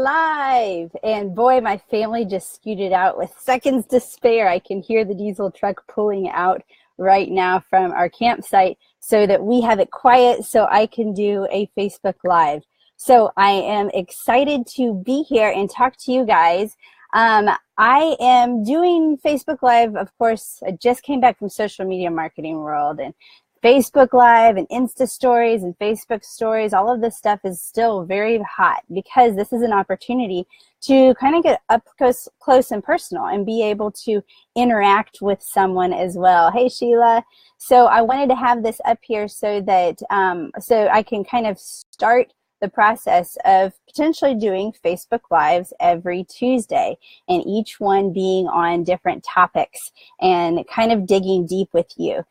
live. And boy, my family just scooted out with seconds to spare. I can hear the diesel truck pulling out right now from our campsite so that we have it quiet so I can do a Facebook Live. So I am excited to be here and talk to you guys. I am doing Facebook Live. Of course, I just came back from social media marketing world, and Facebook Live and Insta stories and Facebook stories, all of this stuff is still very hot because this is an opportunity to kind of get up close and personal and be able to interact with someone as well. Hey, Sheila. So I wanted to have this up here so that so I can kind of start the process of potentially doing Facebook Lives every Tuesday, and each one being on different topics and kind of digging deep with you.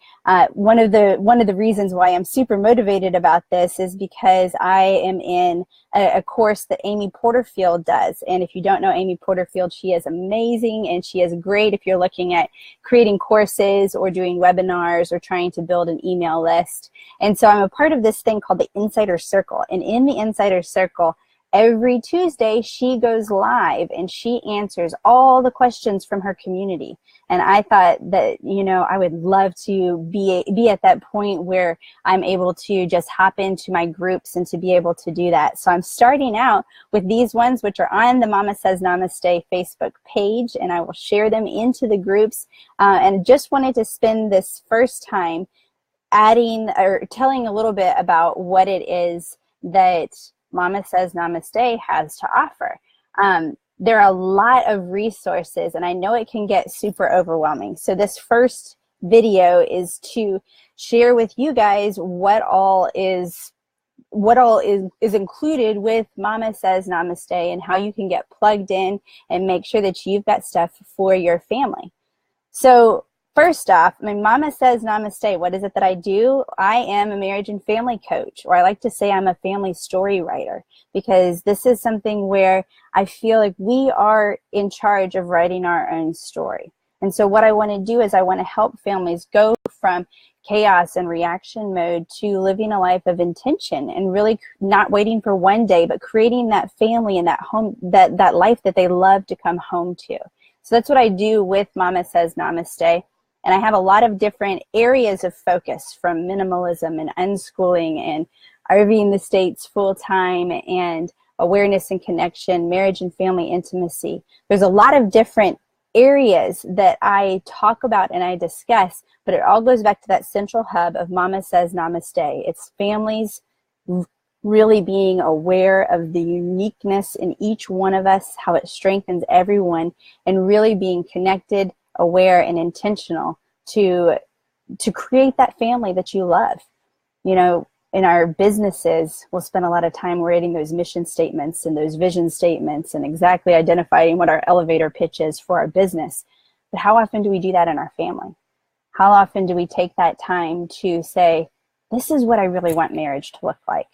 One of the reasons why I'm super motivated about this is because I am in a course that Amy Porterfield does. And if you don't know Amy Porterfield, she is amazing and she is great if you're looking at creating courses or doing webinars or trying to build an email list. And so I'm a part of this thing called the Insider Circle. And in the Insider Circle, every Tuesday, she goes live and she answers all the questions from her community. And I thought that, you know, I would love to be at that point where I'm able to just hop into my groups and to be able to do that. So I'm starting out with these ones, which are on the Mama Says Namaste Facebook page, and I will share them into the groups. And just wanted to spend this first time adding or telling a little bit about what it is that Mama Says Namaste has to offer. There are a lot of resources, and I know it can get super overwhelming. So this first video is to share with you guys what all is included with Mama Says Namaste and how you can get plugged in and make sure that you've got stuff for your family. So first off, my Mama Says Namaste. What is it that I do? I am a marriage and family coach, or I like to say I'm a family story writer, because this is something where I feel like we are in charge of writing our own story. And so what I want to do is I want to help families go from chaos and reaction mode to living a life of intention and really not waiting for one day, but creating that family and that home, that life that they love to come home to. So that's what I do with Mama Says Namaste. And I have a lot of different areas of focus, from minimalism and unschooling and RVing in the States full-time and awareness and connection, marriage and family intimacy. There's a lot of different areas that I talk about and I discuss, but it all goes back to that central hub of Mama Says Namaste. It's families really being aware of the uniqueness in each one of us, how it strengthens everyone, and really being connected, aware, and intentional to create that family that you love. You know, in our businesses, we'll spend a lot of time writing those mission statements and those vision statements and exactly identifying what our elevator pitch is for our business. But how often do we do that in our family? How often do we take that time to say, this is what I really want marriage to look like?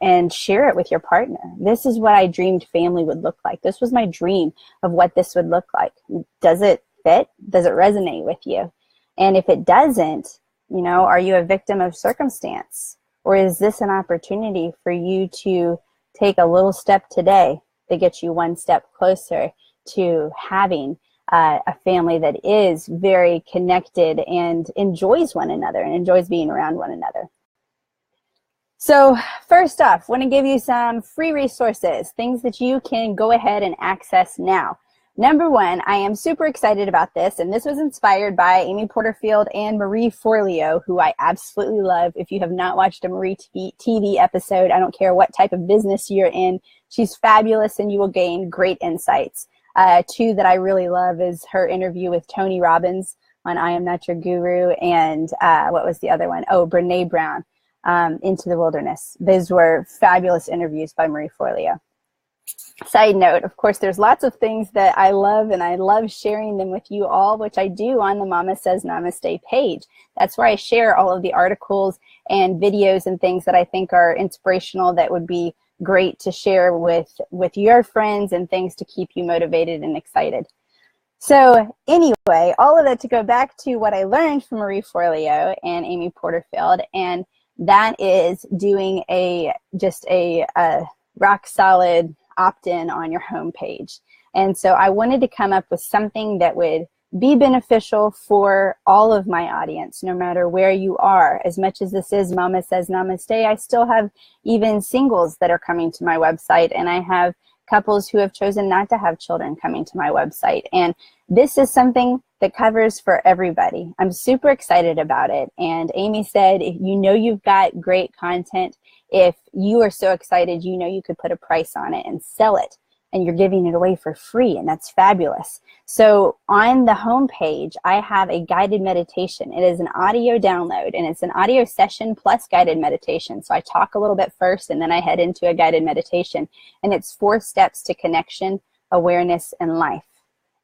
And share it with your partner. This is what I dreamed family would look like. This was my dream of what this would look like. Does it fit? Does it resonate with you? And if it doesn't, you know, are you a victim of circumstance? Or is this an opportunity for you to take a little step today to get you one step closer to having a family that is very connected and enjoys one another and enjoys being around one another? So first off, I want to give you some free resources, things that you can go ahead and access now. Number one, I am super excited about this, and this was inspired by Amy Porterfield and Marie Forleo, who I absolutely love. If you have not watched a Marie TV episode, I don't care what type of business you're in, she's fabulous and you will gain great insights. Two that I really love is her interview with Tony Robbins on I Am Not Your Guru, and what was the other one? Oh, Brene Brown, Into the Wilderness. Those were fabulous interviews by Marie Forleo. Side note, of course, there's lots of things that I love, and I love sharing them with you all, which I do on the Mama Says Namaste page. That's where I share all of the articles and videos and things that I think are inspirational that would be great to share with your friends, and things to keep you motivated and excited. So anyway, all of that to go back to what I learned from Marie Forleo and Amy Porterfield, and that is doing just a rock solid opt-in on your homepage. And so I wanted to come up with something that would be beneficial for all of my audience, no matter where you are. As much as this is Mama Says Namaste, I still have even singles that are coming to my website, and I have couples who have chosen not to have children coming to my website. And this is something that covers for everybody. I'm super excited about it. And Amy said, you know you've got great content. If you are so excited, you know you could put a price on it and sell it, and you're giving it away for free, and that's fabulous. So on the homepage, I have a guided meditation. It is an audio download, and it's an audio session plus guided meditation. So I talk a little bit first, and then I head into a guided meditation. And it's 4 steps to connection, awareness, and life.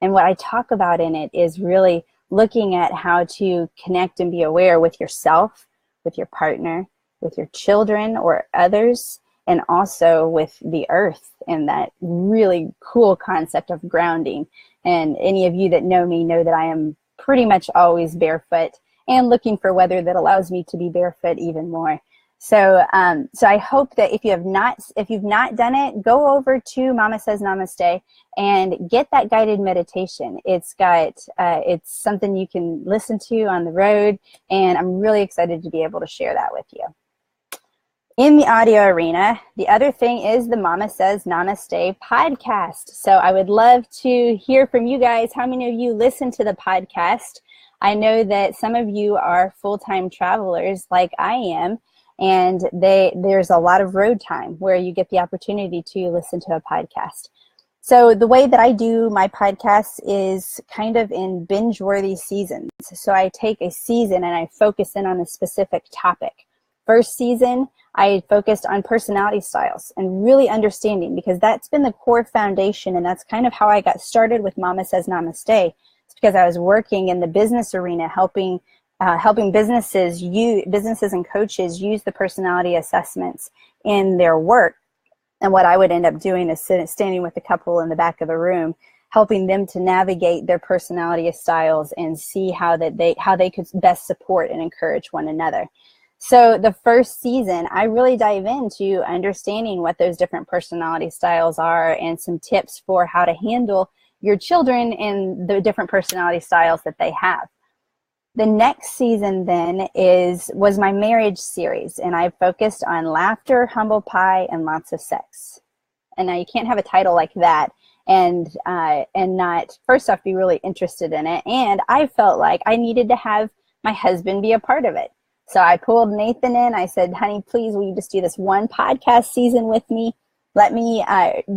And what I talk about in it is really looking at how to connect and be aware with yourself, with your partner, with your children or others, and also with the earth, and that really cool concept of grounding. And any of you that know me know that I am pretty much always barefoot and looking for weather that allows me to be barefoot even more. So so I hope that if you've not done it, go over to Mama Says Namaste and get that guided meditation. It's something you can listen to on the road, and I'm really excited to be able to share that with you. In the audio arena, the other thing is the Mama Says Namaste podcast. So I would love to hear from you guys. How many of you listen to the podcast? I know that some of you are full-time travelers like I am, and there's a lot of road time where you get the opportunity to listen to a podcast. So the way that I do my podcasts is kind of in binge-worthy seasons. So I take a season and I focus in on a specific topic. First season, I focused on personality styles and really understanding, because that's been the core foundation, and that's kind of how I got started with Mama Says Namaste. It's because I was working in the business arena, helping businesses and coaches use the personality assessments in their work. And what I would end up doing is standing with a couple in the back of the room, helping them to navigate their personality styles and see how they could best support and encourage one another. So the first season, I really dive into understanding what those different personality styles are and some tips for how to handle your children and the different personality styles that they have. The next season then was my marriage series, and I focused on laughter, humble pie, and lots of sex. And now you can't have a title like that and not, first off, be really interested in it. And I felt like I needed to have my husband be a part of it. So I pulled Nathan in. I said, honey, please, will you just do this one podcast season with me? Let me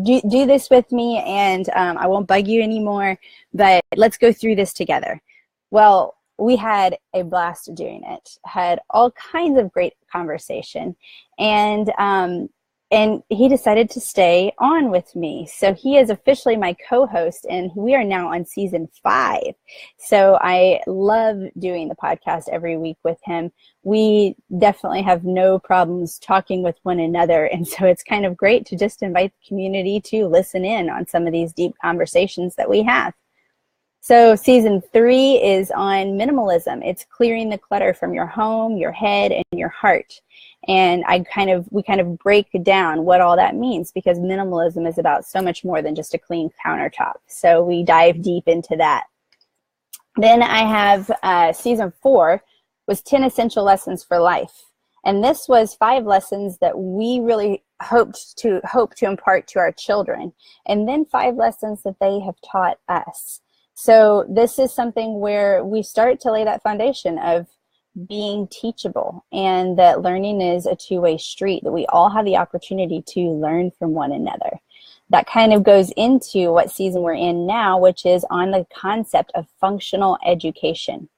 do this with me, and I won't bug you anymore, but let's go through this together. Well, we had a blast doing it, had all kinds of great conversation, and he decided to stay on with me. So he is officially my co-host, and we are now on season 5. So I love doing the podcast every week with him. We definitely have no problems talking with one another. And so it's kind of great to just invite the community to listen in on some of these deep conversations that we have. So season 3 is on minimalism. It's clearing the clutter from your home, your head, and your heart. And we kind of break down what all that means, because minimalism is about so much more than just a clean countertop. So we dive deep into that. Then I have season 4 was 10 essential lessons for life. And this was 5 lessons that we really hope to impart to our children. And then 5 lessons that they have taught us. So this is something where we start to lay that foundation of being teachable, and that learning is a two-way street, that we all have the opportunity to learn from one another. That kind of goes into what season we're in now, which is on the concept of functional education.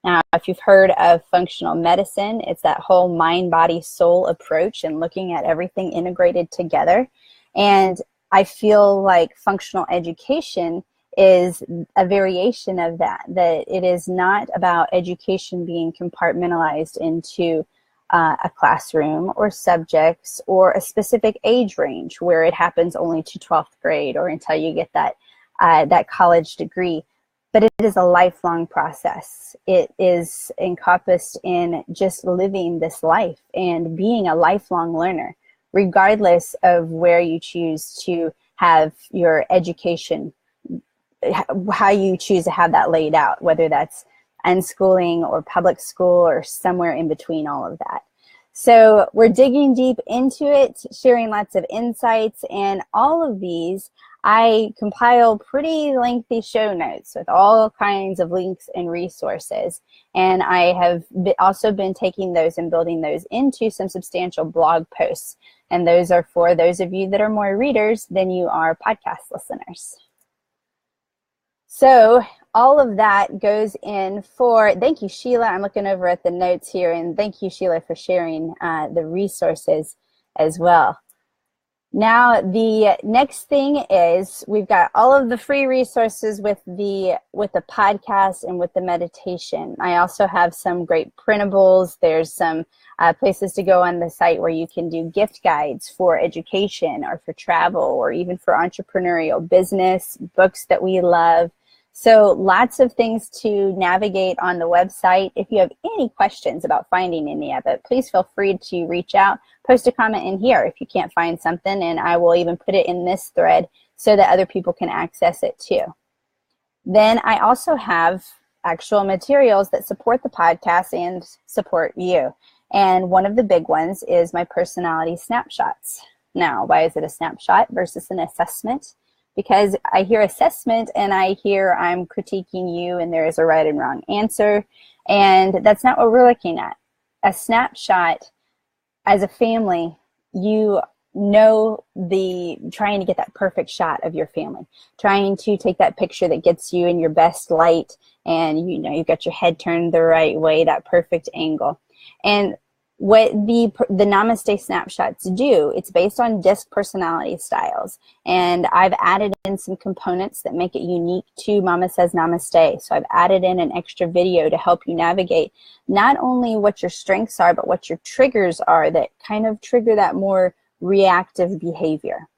Now, if you've heard of functional medicine, it's that whole mind, body, soul approach and looking at everything integrated together. And I feel like functional education is a variation of that it is not about education being compartmentalized into a classroom or subjects or a specific age range where it happens only to 12th grade or until you get that college degree. But it is a lifelong process. It is encompassed in just living this life and being a lifelong learner, regardless of where you choose to have your education, how you choose to have that laid out, whether that's unschooling or public school or somewhere in between all of that. So we're digging deep into it, sharing lots of insights, and all of these, I compile pretty lengthy show notes with all kinds of links and resources. And I have also been taking those and building those into some substantial blog posts. And those are for those of you that are more readers than you are podcast listeners. So all of that goes in for, thank you, Sheila. I'm looking over at the notes here, and thank you, Sheila, for sharing the resources as well. Now, the next thing is we've got all of the free resources with the podcast and with the meditation. I also have some great printables. There's some places to go on the site where you can do gift guides for education or for travel or even for entrepreneurial business, books that we love. So lots of things to navigate on the website. If you have any questions about finding any of it, please feel free to reach out, post a comment in here if you can't find something, and I will even put it in this thread so that other people can access it too. Then I also have actual materials that support the podcast and support you. And one of the big ones is my personality snapshots. Now, why is it a snapshot versus an assessment? Because I hear assessment and I hear I'm critiquing you and there is a right and wrong answer. And that's not what we're looking at. A snapshot, as a family, you know, trying to get that perfect shot of your family, trying to take that picture that gets you in your best light, and you know, you've got your head turned the right way, that perfect angle. And what the Namaste snapshots do, it's based on DISC personality styles. And I've added in some components that make it unique to Mama Says Namaste. So I've added in an extra video to help you navigate not only what your strengths are, but what your triggers are that kind of trigger that more reactive behavior.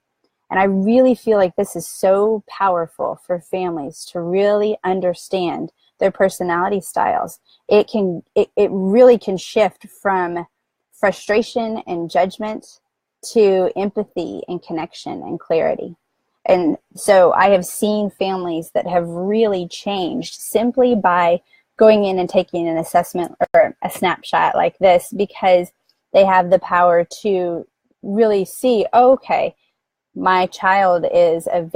And I really feel like this is so powerful for families to really understand their personality styles. It really can shift from frustration and judgment to empathy and connection and clarity. And so I have seen families that have really changed simply by going in and taking an assessment or a snapshot like this, because they have the power to really see, oh, okay, my child is a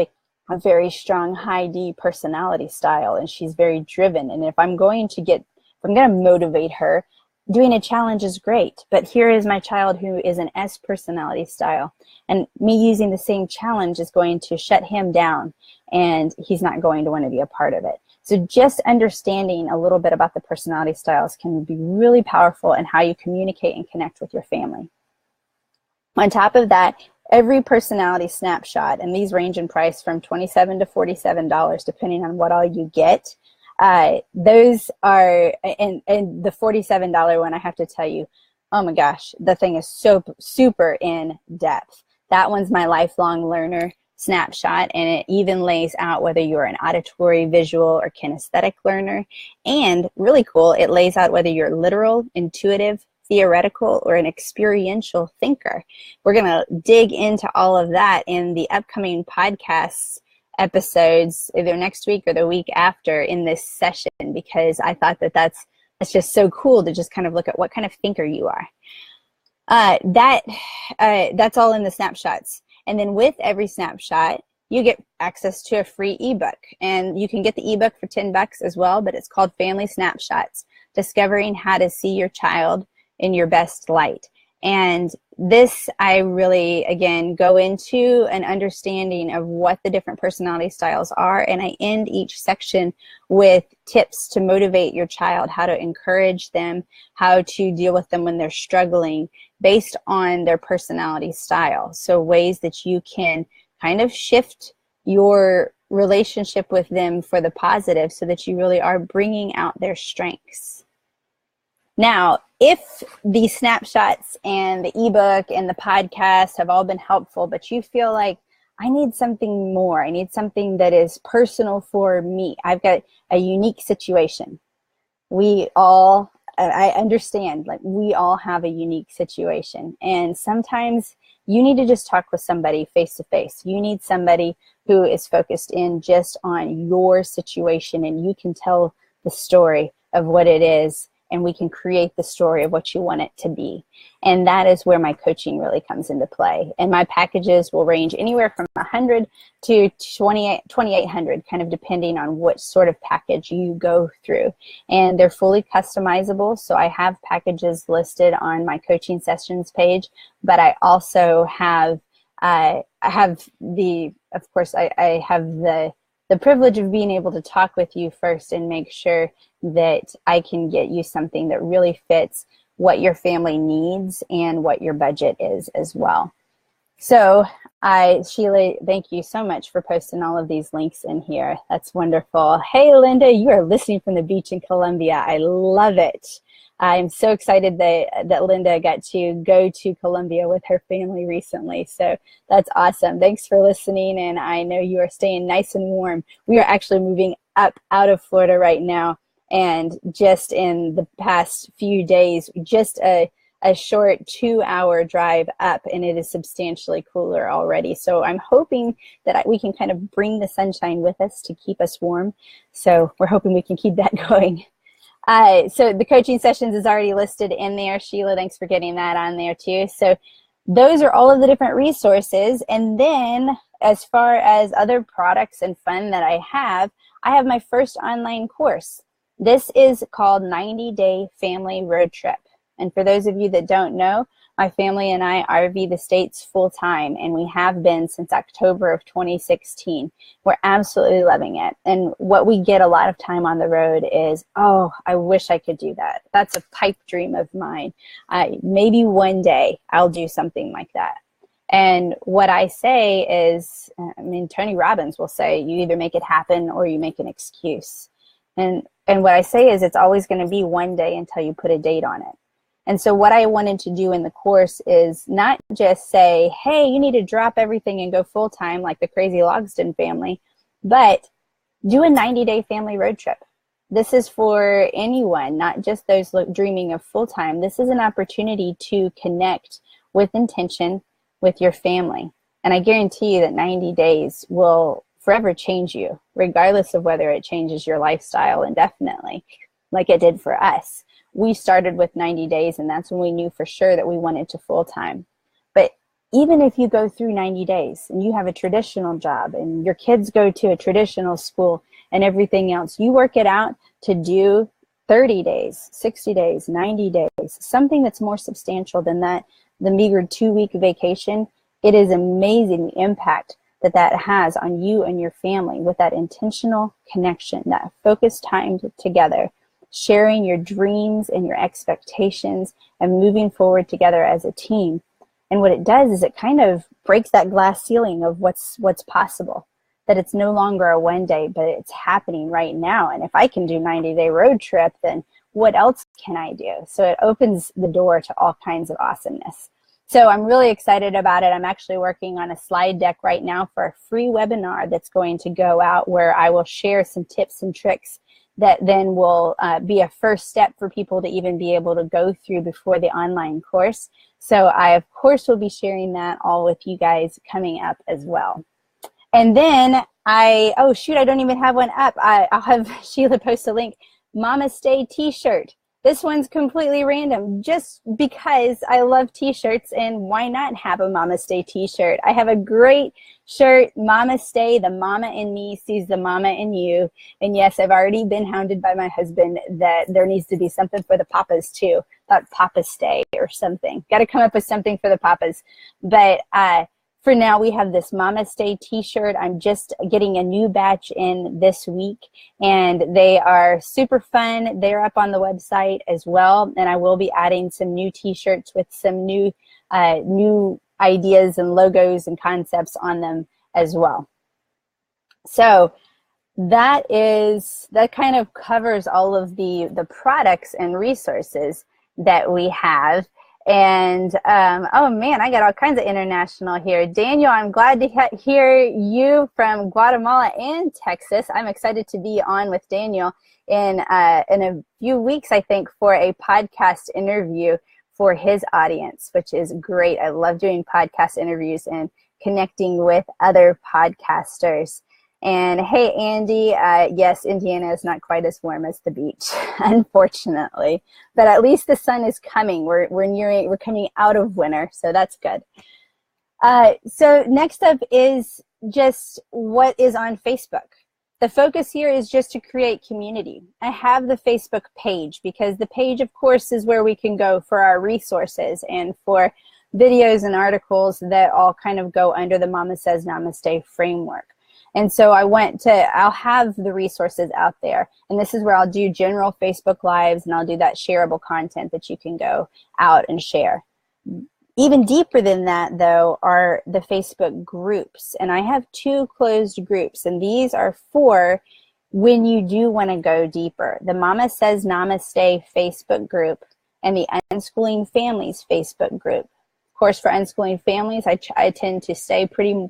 very strong high D personality style, and she's very driven. And if I'm going to motivate her, doing a challenge is great. But here is my child who is an S personality style, and me using the same challenge is going to shut him down, and he's not going to want to be a part of it. So just understanding a little bit about the personality styles can be really powerful in how you communicate and connect with your family. On top of that, every personality snapshot, and these range in price from $27 to $47 depending on what all you get. Those are, and the $47 one, I have to tell you, oh my gosh, the thing is so super in depth. That one's my lifelong learner snapshot, and it even lays out whether you're an auditory, visual, or kinesthetic learner. And really cool, it lays out whether you're literal, intuitive, theoretical, or an experiential thinker. We're going to dig into all of that in the upcoming podcasts episodes, either next week or the week after in this session, because I thought that that's just so cool to just kind of look at what kind of thinker you are. That's all in the snapshots. And then with every snapshot, you get access to a free ebook, and you can get the ebook for $10 as well, but it's called Family Snapshots, Discovering How to See Your Child in Your Best Light. And this, I really, again, go into an understanding of what the different personality styles are, and I end each section with tips to motivate your child, how to encourage them, how to deal with them when they're struggling based on their personality style. So ways that you can kind of shift your relationship with them for the positive so that you really are bringing out their strengths. Now, if the snapshots and the ebook and the podcast have all been helpful, but you feel like I need something more, I need something that is personal for me, I've got a unique situation. I understand, like, we all have a unique situation, and sometimes you need to just talk with somebody face to face. You need somebody who is focused in just on your situation, and you can tell the story of what it is, and we can create the story of what you want it to be. And that is where my coaching really comes into play. And my packages will range anywhere from 100 to 2,800, kind of depending on what sort of package you go through. And they're fully customizable. So I have packages listed on my coaching sessions page, but I also have, I have the privilege of being able to talk with you first and make sure that I can get you something that really fits what your family needs and what your budget is as well. So Sheila, thank you so much for posting all of these links in here. That's wonderful. Hey, Linda, you are listening from the beach in Colombia. I love it. I'm so excited that Linda got to go to Colombia with her family recently. So that's awesome. Thanks for listening. And I know you are staying nice and warm. We are actually moving up out of Florida right now. And just in the past few days, just a short 2-hour drive up, and it is substantially cooler already. So I'm hoping that we can kind of bring the sunshine with us to keep us warm. So we're hoping we can keep that going. So the coaching sessions is already listed in there. Sheila, thanks for getting that on there too. So those are all of the different resources. And then as far as other products and fun that I have my first online course. This is called 90-Day Family Road Trip. And for those of you that don't know, my family and I RV the States full time, and we have been since October of 2016. We're absolutely loving it. And what we get a lot of time on the road is, oh, I wish I could do that. That's a pipe dream of mine. Maybe one day I'll do something like that. And what I say is, Tony Robbins will say, you either make it happen or you make an excuse. And what I say is it's always going to be one day until you put a date on it. And so what I wanted to do in the course is not just say, hey, you need to drop everything and go full-time like the crazy Logsdon family, but do a 90-day family road trip. This is for anyone, not just those dreaming of full-time. This is an opportunity to connect with intention with your family. And I guarantee you that 90 days will forever change you, regardless of whether it changes your lifestyle indefinitely, like it did for us. We started with 90 days, and that's when we knew for sure that we wanted to full-time. But even if you go through 90 days and you have a traditional job and your kids go to a traditional school and everything else, you work it out to do 30 days, 60 days, 90 days, something that's more substantial than that, the meager 2-week vacation. It is amazing the impact that has on you and your family with that intentional connection, that focused time together, sharing your dreams and your expectations and moving forward together as a team. And what it does is it kind of breaks that glass ceiling of what's possible, that it's no longer a one day, but it's happening right now. And if I can do 90-day road trip, then what else can I do? So it opens the door to all kinds of awesomeness. So I'm really excited about it. I'm actually working on a slide deck right now for a free webinar that's going to go out where I will share some tips and tricks that then will be a first step for people to even be able to go through before the online course. So I, of course, will be sharing that all with you guys coming up as well. And then oh shoot, I don't even have one up. I'll have Sheila post a link. Namaste t-shirt. This one's completely random, just because I love t-shirts, and why not have a Namaste t-shirt? I have a great shirt, Namaste, the mama in me sees the mama in you. And yes, I've already been hounded by my husband that there needs to be something for the papas too. Thought Papa Stay or something. Got to come up with something for the papas. But for now, we have this Namaste t-shirt. I'm just getting a new batch in this week, and they are super fun. They're up on the website as well, and I will be adding some new t-shirts with some new ideas and logos and concepts on them as well. So that kind of covers all of the products and resources that we have. And oh man, I got all kinds of international here. Daniel, I'm glad to hear you from Guatemala and Texas. I'm excited to be on with Daniel in a few weeks, I think, for a podcast interview for his audience, which is great. I love doing podcast interviews and connecting with other podcasters. And hey, Andy, yes, Indiana is not quite as warm as the beach, unfortunately, but at least the sun is coming. We're coming out of winter, so that's good. So next up is just what is on Facebook. The focus here is just to create community. I have the Facebook page because the page, of course, is where we can go for our resources and for videos and articles that all kind of go under the Mama Says Namaste framework. And so I'll have the resources out there. And this is where I'll do general Facebook Lives, and I'll do that shareable content that you can go out and share. Even deeper than that, though, are the Facebook groups. And I have 2 closed groups, and these are for when you do want to go deeper. The Mama Says Namaste Facebook group and the Unschooling Families Facebook group. Of course, for Unschooling Families, I tend to stay pretty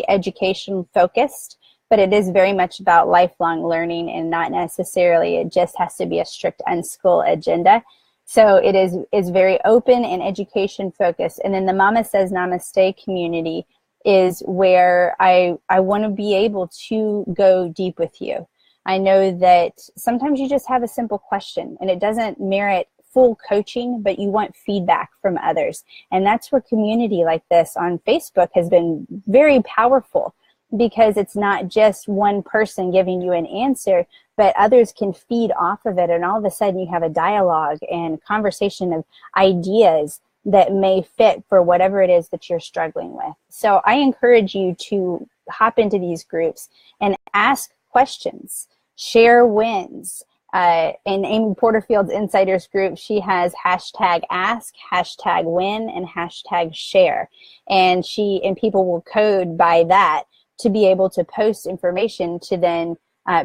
education focused, but it is very much about lifelong learning, and not necessarily it just has to be a strict unschool agenda. So it is very open and education focused. And then the Mama Says Namaste community is where I want to be able to go deep with you. I know that sometimes you just have a simple question and it doesn't merit full coaching, but you want feedback from others. And that's where community like this on Facebook has been very powerful, because it's not just one person giving you an answer, but others can feed off of it. And all of a sudden you have a dialogue and conversation of ideas that may fit for whatever it is that you're struggling with. So I encourage you to hop into these groups and ask questions, share wins. In Amy Porterfield's Insiders group, she has #ask, #win, and #share. And people will code by that to be able to post information to then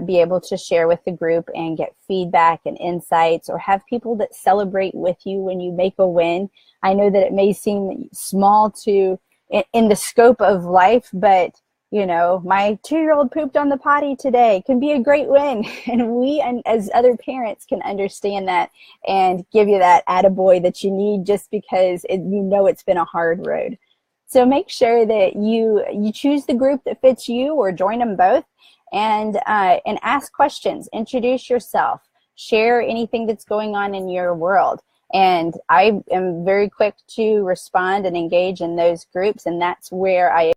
be able to share with the group and get feedback and insights, or have people that celebrate with you when you make a win. I know that it may seem small in the scope of life, but you know, my 2-year-old pooped on the potty today can be a great win. And as other parents can understand that and give you that attaboy that you need, just because you know it's been a hard road. So make sure that you choose the group that fits you, or join them both, and ask questions, introduce yourself, share anything that's going on in your world. And I am very quick to respond and engage in those groups, and that's where I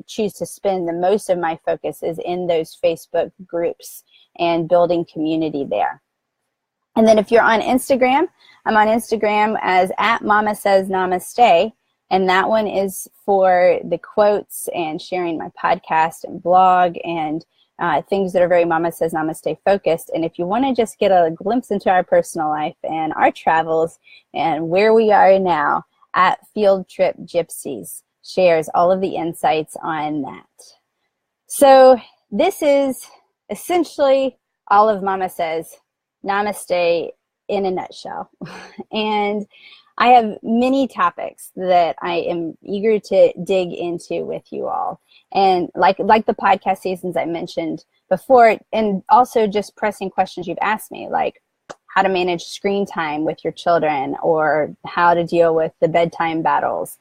choose to spend the most of my focus, is in those Facebook groups and building community there. And then if you're on Instagram, I'm on Instagram as @MamaSaysNamaste, and that one is for the quotes and sharing my podcast and blog and things that are very Mama Says Namaste focused. And if you want to just get a glimpse into our personal life and our travels and where we are now, @Field Trip Gypsies shares all of the insights on that. So this is essentially all of Mama Says Namaste in a nutshell. And I have many topics that I am eager to dig into with you all. And like the podcast seasons I mentioned before, and also just pressing questions you've asked me, like how to manage screen time with your children, or how to deal with the bedtime battles,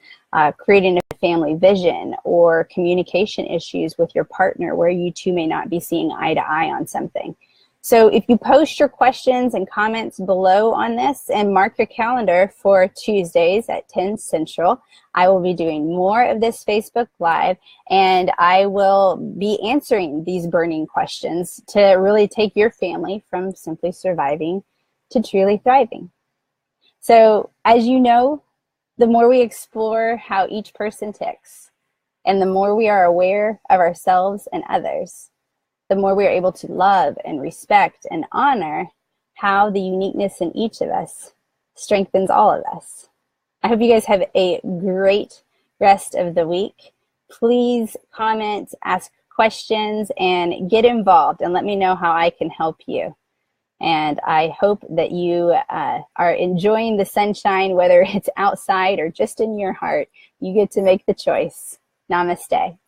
creating a family vision, or communication issues with your partner where you two may not be seeing eye to eye on something. So if you post your questions and comments below on this, and mark your calendar for Tuesdays at 10 Central, I will be doing more of this Facebook Live, and I will be answering these burning questions to really take your family from simply surviving to truly thriving. So as you know, the more we explore how each person ticks, and the more we are aware of ourselves and others, the more we are able to love and respect and honor how the uniqueness in each of us strengthens all of us. I hope you guys have a great rest of the week. Please comment, ask questions, and get involved, and let me know how I can help you. And I hope that you are enjoying the sunshine, whether it's outside or just in your heart. You get to make the choice. Namaste.